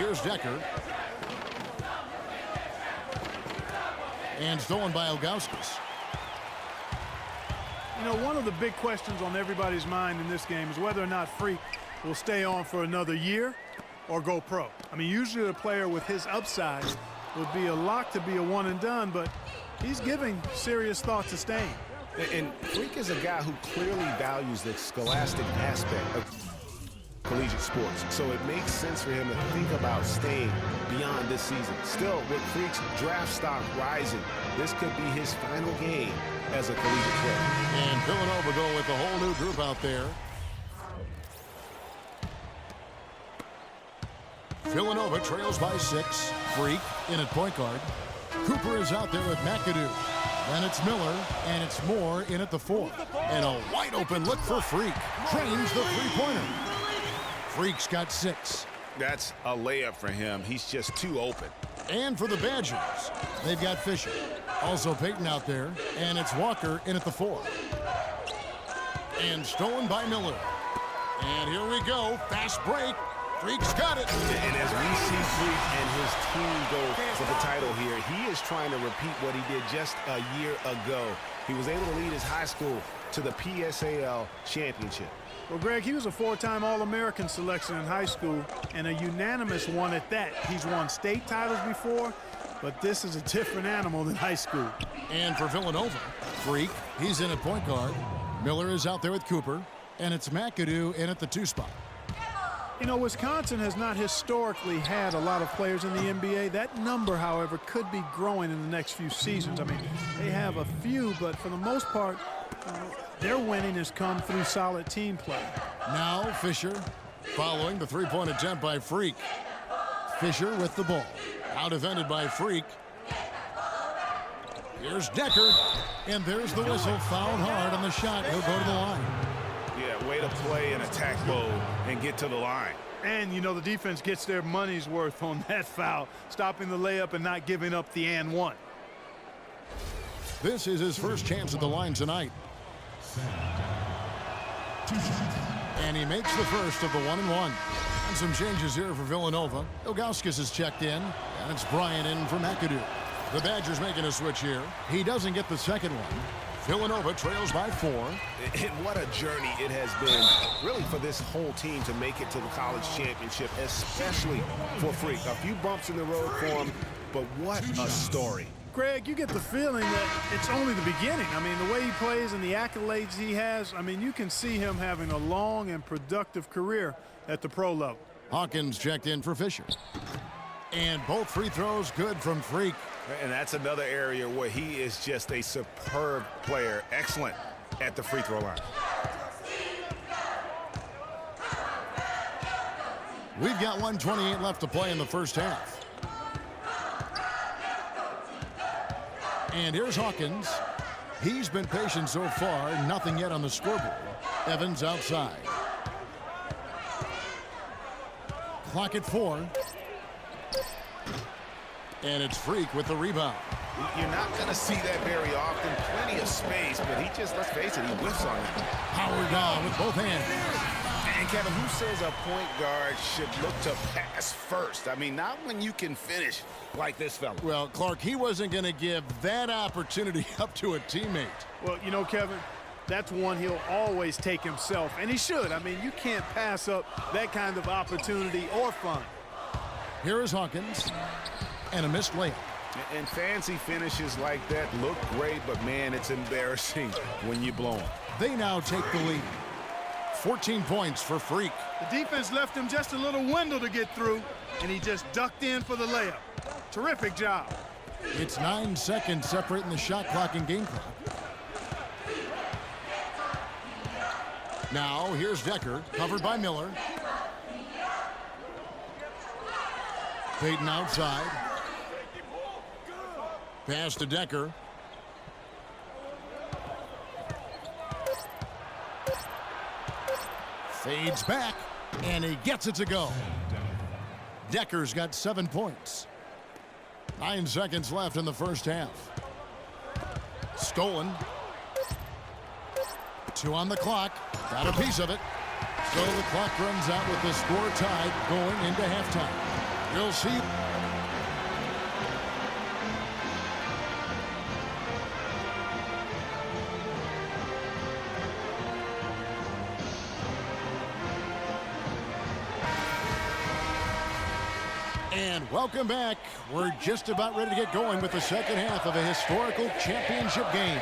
here's Decker. And stolen by Ilgauskas. You know, one of the big questions on everybody's mind in this game is whether or not Freak will stay on for another year or go pro. I mean, usually a player with his upside would be a lock to be a one and done, but he's giving serious thought to staying. And Freak is a guy who clearly values the scholastic aspect of collegiate sports, so it makes sense for him to think about staying beyond this season. Still, with Freak's draft stock rising, this could be his final game as a collegiate player. And Villanova going with a whole new group out there. Villanova trails by 6. Freak in at point guard. Cooper is out there with McAdoo. Then it's Miller, and it's Moore in at the 4. And a wide open look for Freak. Drains the three-pointer. Freak's got 6. That's a layup for him. He's just too open. And for the Badgers, they've got Fisher. Also Peyton out there, and it's Walker in at the 4. And stolen by Miller. And here we go, fast break. Freak's got it. And as we see Freak and his team go for the title here, he is trying to repeat what he did just a year ago. He was able to lead his high school to the PSAL championship. Well, Greg, he was a 4-time All-American selection in high school and a unanimous one at that. He's won state titles before, but this is a different animal than high school. And for Villanova, Freak, he's in at point guard. Miller is out there with Cooper, and it's McAdoo in at the 2 spot. You know, Wisconsin has not historically had a lot of players in the NBA. That number, however, could be growing in the next few seasons. I mean, they have a few, but for the most part, their winning has come through solid team play. Now Fisher following the three-point attempt by Freak. Fisher with the ball. Out defended by Freak. Here's Decker. And there's the whistle. Fouled hard on the shot. He'll go to the line. Yeah, way to play in attack mode and get to the line. And, you know, the defense gets their money's worth on that foul, stopping the layup and not giving up the and one. This is his first chance at the line tonight. And he makes the first of the 1-and-1. And some changes here for Villanova. Ilgauskas is checked in, and it's Bryant in for McAdoo. The Badgers making a switch here. He doesn't get the second one. Villanova trails by 4. And what a journey it has been, really, for this whole team to make it to the college championship, especially for Freak. A few bumps in the road for him, but what a story. Greg, you get the feeling that it's only the beginning. I mean, the way he plays and the accolades he has, I mean, you can see him having a long and productive career at the pro level. Hawkins checked in for Fisher. And both free throws good from Freak. And that's another area where he is just a superb player. Excellent at the free throw line. We've got 1:28 left to play in the first half. And here's Hawkins. He's been patient so far. Nothing yet on the scoreboard. Evans outside. Clock at 4. And it's Freak with the rebound. You're not going to see that very often. Plenty of space, but he just, let's face it, he whiffs on it. Howard down with both hands. And Kevin, who says a point guard should look to pass first? I mean, not when you can finish like this fella. Well, Clark, he wasn't going to give that opportunity up to a teammate. Well, you know, Kevin, that's one he'll always take himself, and he should. I mean, you can't pass up that kind of opportunity or fun. Here is Hawkins. And a missed layup. And fancy finishes like that look great, but man, it's embarrassing when you blow them. They now take the lead. 14 points for Freak. The defense left him just a little window to get through, and he just ducked in for the layup. Terrific job. It's 9 seconds separating the shot clock and game clock. Now here's Decker, covered by Miller. Peyton outside. Pass to Decker. Fades back, and he gets it to go. Decker's got 7 points. 9 seconds left in the first half. Stolen. 2 on the clock. Got a piece of it. So the clock runs out with the score tied going into halftime. You'll see. And welcome back. We're just about ready to get going with the second half of a historical championship game.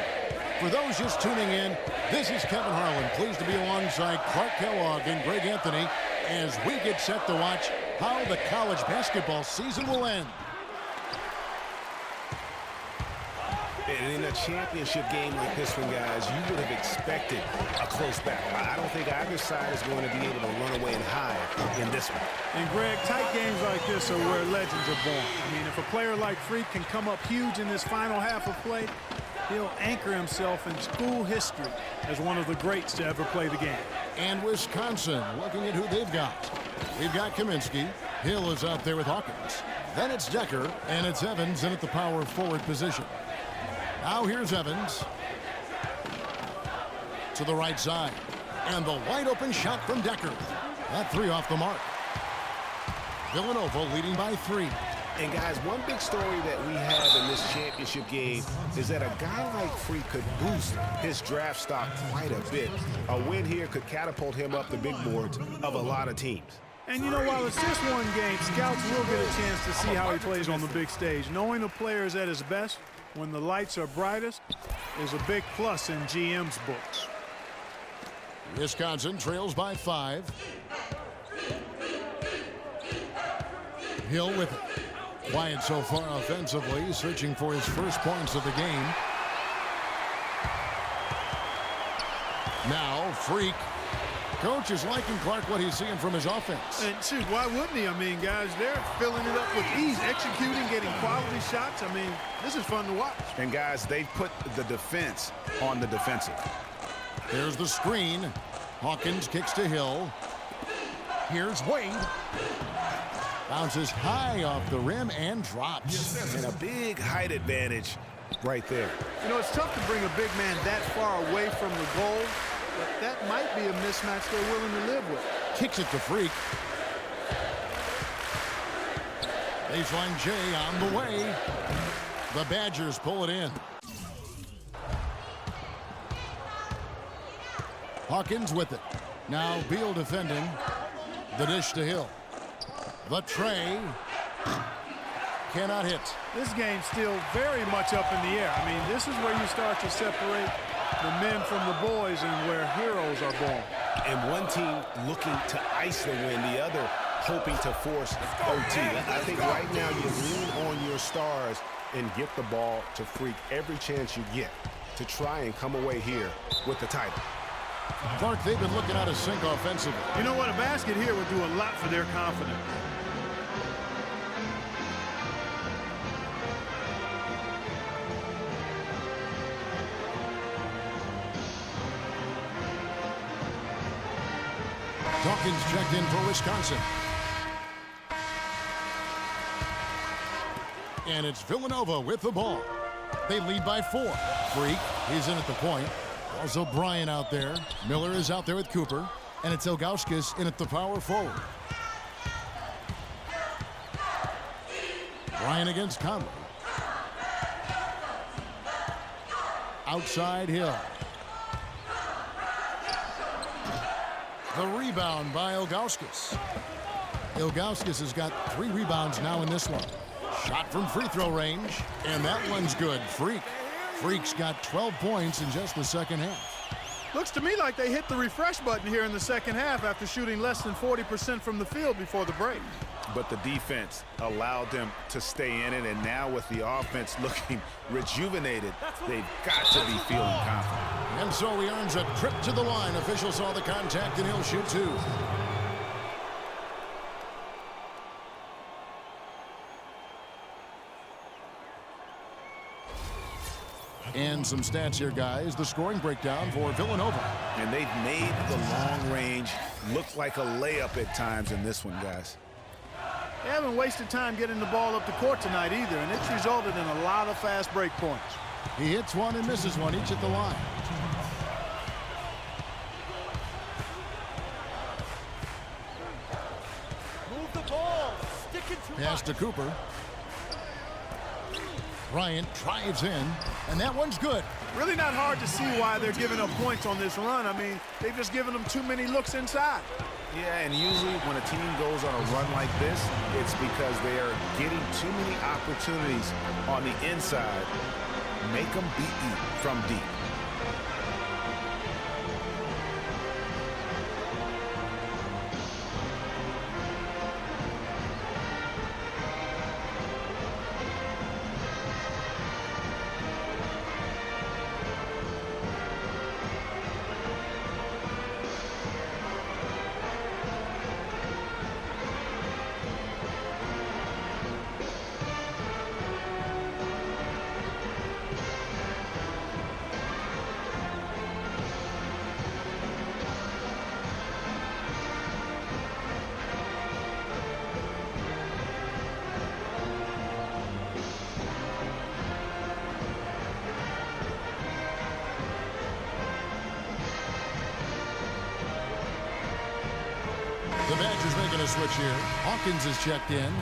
For those just tuning in, this is Kevin Harlan, pleased to be alongside Clark Kellogg and Greg Anthony as we get set to watch how the college basketball season will end. And in a championship game like this one, guys, you would have expected a close battle. I don't think either side is going to be able to run away and hide in this one. And, Greg, tight games like this are where legends are born. I mean, if a player like Freak can come up huge in this final half of play, he'll anchor himself in school history as one of the greats to ever play the game. And Wisconsin, looking at who they've got. We've got Kaminsky. Hill is out there with Hawkins. Then it's Decker, and it's Evans in at the power forward position. Now here's Evans to the right side. And the wide open shot from Decker. That three off the mark. Villanova leading by 3. And guys, one big story that we have in this championship game is that a guy like Freak could boost his draft stock quite a bit. A win here could catapult him up the big boards of a lot of teams. And, you know, while it's just one game, scouts will get a chance to see how he plays on the big stage. Knowing a player is at his best when the lights are brightest is a big plus in GM's books. Wisconsin trails by 5. Hill with it. Quiet so far offensively, searching for his first points of the game. Now, Freak. Coach is liking Clark what he's seeing from his offense. And shoot, why wouldn't he? I mean, guys, they're filling it up with ease, executing, getting quality shots. I mean, this is fun to watch. And guys, they've put the defense on the defensive. There's the screen. Hawkins kicks to Hill. Here's Wade. Bounces high off the rim and drops. And a big height advantage right there. You know, it's tough to bring a big man that far away from the goal, but that might be a mismatch they're willing to live with. Kicks it to Freak. Baseline J on the way. The Badgers pull it in. Hawkins with it. Now Beal defending. The dish to Hill. The tray. Cannot hit. This game's still very much up in the air. I mean, this is where you start to separate the men from the boys and where heroes are born. And one team looking to ice the win, the other hoping to force OT. I think right now you lean on your stars and get the ball to Freak every chance you get to try and come away here with the title. Clark, they've been looking out of sync offensively. You know what? A basket here would do a lot for their confidence. Dawkins checked in for Wisconsin. And it's Villanova with the ball. They lead by 4. Freak, he's in at the point. Also Bryant out there. Miller is out there with Cooper. And it's Ilgauskas in at the power forward. Bryant against Conley. Outside Hill. The rebound by Ilgauskas. Ilgauskas has got 3 rebounds now in this one. Shot from free throw range, and that one's good. Freak's got 12 points in just the second half. Looks to me like they hit the refresh button here in the second half after shooting less than 40% from the field before the break. But the defense allowed them to stay in it, and now with the offense looking rejuvenated, they've got to be feeling confident. And so he earns a trip to the line. Official saw the contact, and he'll shoot 2. And some stats here, guys. The scoring breakdown for Villanova. And they've made the long range look like a layup at times in this one, guys. They haven't wasted time getting the ball up the court tonight either, and it's resulted in a lot of fast break points. He hits one and misses one, each at the line. Move the ball. Stick it to Pass to Cooper. Bryant drives in, and that one's good. Really not hard to see why they're giving up points on this run. I mean, they've just given them too many looks inside. Yeah, and usually when a team goes on a run like this, it's because they are getting too many opportunities on the inside. Make them beat you from deep. The Badgers making a switch here. Hawkins is checked in.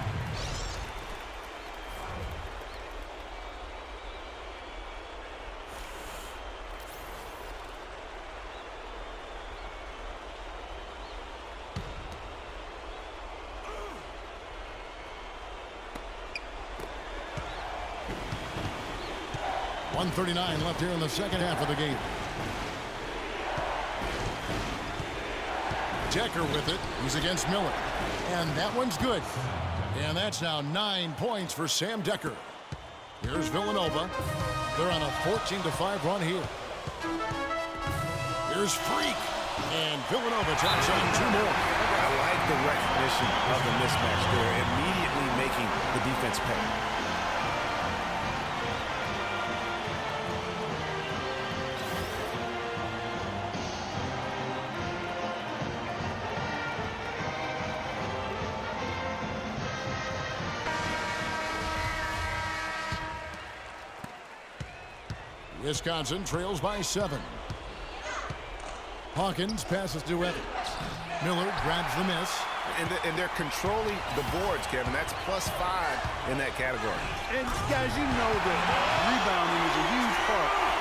.139 left here in the second half of the game. Decker with it. He's against Miller. And that one's good. And that's now 9 points for Sam Decker. Here's Villanova. They're on a 14-5 run here. Here's Freak. And Villanova jacks on 2 more. I like the recognition of the mismatch there, immediately making the defense pay. Wisconsin trails by 7. Hawkins passes to Evans. Miller grabs the miss. And they're controlling the boards, Kevin. That's +5 in that category. And, guys, you know that rebounding is a huge part